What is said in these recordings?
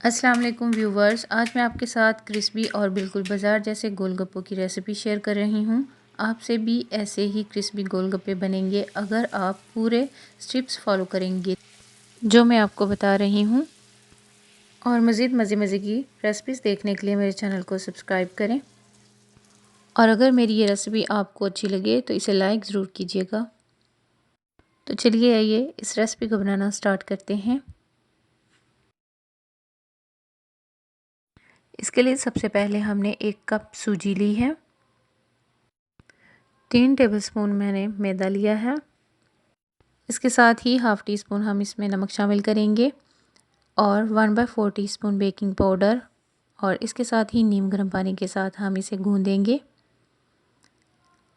अस्सलाम वालेकुम व्यूवर्स, आज मैं आपके साथ क्रिस्पी और बिल्कुल बाज़ार जैसे गोलगप्पों की रेसिपी शेयर कर रही हूँ। आपसे भी ऐसे ही क्रिस्पी गोलगप्पे बनेंगे अगर आप पूरे स्टेप्स फॉलो करेंगे जो मैं आपको बता रही हूँ। और मज़ीद मज़े की रेसिपीज़ देखने के लिए मेरे चैनल को सब्सक्राइब करें। और अगर मेरी ये रेसिपी आपको अच्छी लगे तो इसे लाइक ज़रूर कीजिएगा। तो चलिए आइए इस रेसिपी को बनाना स्टार्ट करते हैं। इसके लिए सबसे पहले हमने 1 कप सूजी ली है। 3 टेबलस्पून मैंने मैदा लिया है। इसके साथ ही हाफ़ टी स्पून हम इसमें नमक शामिल करेंगे और 1/4 टीस्पून बेकिंग पाउडर, और इसके साथ ही नीम गर्म पानी के साथ हम इसे गूँधेंगे।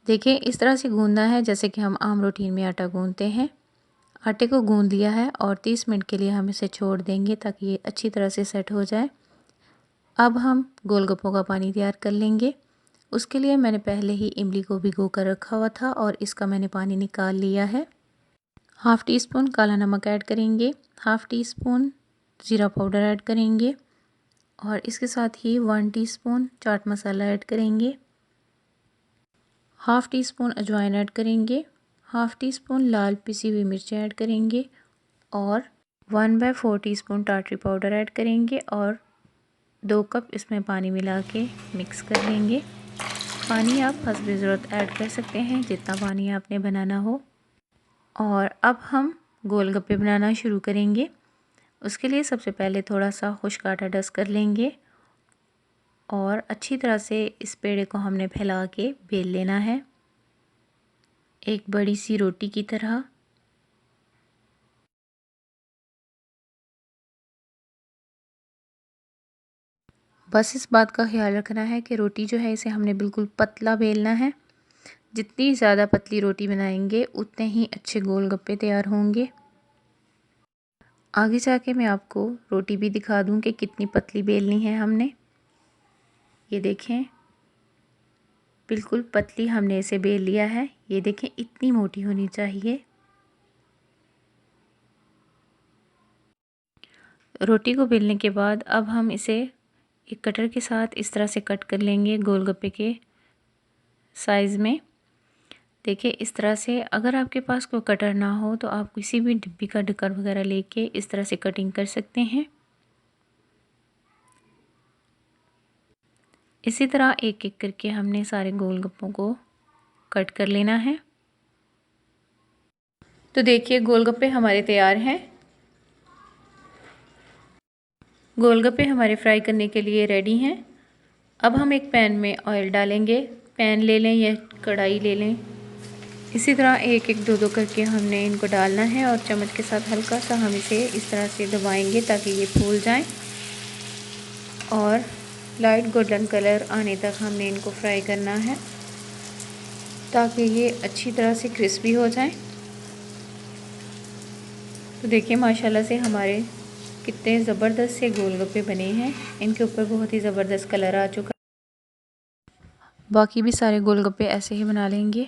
देखिए इस तरह से गूँधना है जैसे कि हम आम रोटी में आटा गूँधते हैं। आटे को गूँध लिया है और 30 मिनट के लिए हम इसे छोड़ देंगे ताकि ये अच्छी तरह से सेट हो जाए। अब हम गोलगप्पों का पानी तैयार कर लेंगे। उसके लिए मैंने पहले ही इमली को भिगो कर रखा हुआ था और इसका मैंने पानी निकाल लिया है। हाफ़ टी स्पून काला नमक ऐड करेंगे, हाफ़ टी स्पून ज़ीरा पाउडर ऐड करेंगे और इसके साथ ही 1 टीस्पून चाट मसाला ऐड करेंगे, हाफ़ टी स्पून अजवाइन ऐड करेंगे, हाफ़ टी स्पून लाल पिसी हुई मिर्चें ऐड करेंगे और 1/4 टीस्पून टाटरी पाउडर ऐड करेंगे और 2 कप इसमें पानी मिला के मिक्स कर लेंगे। पानी आप हस्ब ज़रूरत ऐड कर सकते हैं जितना पानी आपने बनाना हो। और अब हम गोलगप्पे बनाना शुरू करेंगे। उसके लिए सबसे पहले थोड़ा सा खुश्क आटा डस्ट कर लेंगे और अच्छी तरह से इस पेड़े को हमने फैला के बेल लेना है एक बड़ी सी रोटी की तरह। बस इस बात का ख्याल रखना है कि रोटी जो है इसे हमने बिल्कुल पतला बेलना है। जितनी ज़्यादा पतली रोटी बनाएंगे उतने ही अच्छे गोलगप्पे तैयार होंगे। आगे जाके मैं आपको रोटी भी दिखा दूं कि कितनी पतली बेलनी है हमने। ये देखें बिल्कुल पतली हमने इसे बेल लिया है। ये देखें इतनी मोटी होनी चाहिए। रोटी को बेलने के बाद अब हम इसे एक कटर के साथ इस तरह से कट कर लेंगे गोलगप्पे के साइज़ में। देखिए इस तरह से। अगर आपके पास कोई कटर ना हो तो आप किसी भी डिब्बी का ढक्कन वगैरह लेके इस तरह से कटिंग कर सकते हैं। इसी तरह एक एक करके हमने सारे गोलगप्पों को कट कर लेना है। तो देखिए गोलगप्पे हमारे तैयार हैं। गोलगप्पे हमारे फ्राई करने के लिए रेडी हैं। अब हम एक पैन में ऑयल डालेंगे। पैन ले लें या कढ़ाई ले लें। इसी तरह एक एक दो करके हमने इनको डालना है और चम्मच के साथ हल्का सा हम इसे इस तरह से दबाएंगे ताकि ये फूल जाएं और लाइट गोल्डन कलर आने तक हमने इनको फ्राई करना है ताकि ये अच्छी तरह से क्रिस्पी हो जाएं। तो देखिए माशाल्लाह से हमारे कितने ज़बरदस्त से गोलगप्पे बने हैं। इनके ऊपर बहुत ही ज़बरदस्त कलर आ चुका। बाकी भी सारे गोलगप्पे ऐसे ही बना लेंगे।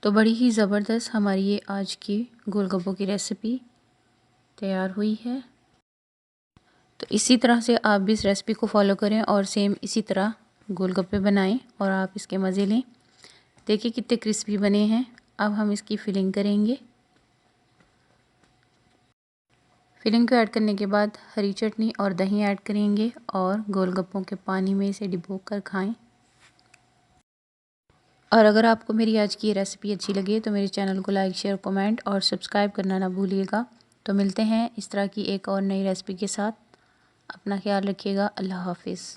तो बड़ी ही ज़बरदस्त हमारी ये आज की गोलगप्पों की रेसिपी तैयार हुई है। तो इसी तरह से आप भी इस रेसिपी को फॉलो करें और सेम इसी तरह गोलगप्पे बनाएं और आप इसके मज़े लें। देखिए कितने क्रिस्पी बने हैं। अब हम इसकी फिलिंग करेंगे। फिलिंग को ऐड करने के बाद हरी चटनी और दही ऐड करेंगे और गोलगप्पों के पानी में इसे डिबो कर खाएं। और अगर आपको मेरी आज की ये रेसिपी अच्छी लगे तो मेरे चैनल को लाइक शेयर कमेंट और सब्सक्राइब करना ना भूलिएगा। तो मिलते हैं इस तरह की एक और नई रेसिपी के साथ। अपना ख्याल रखिएगा। अल्लाह हाफिज़।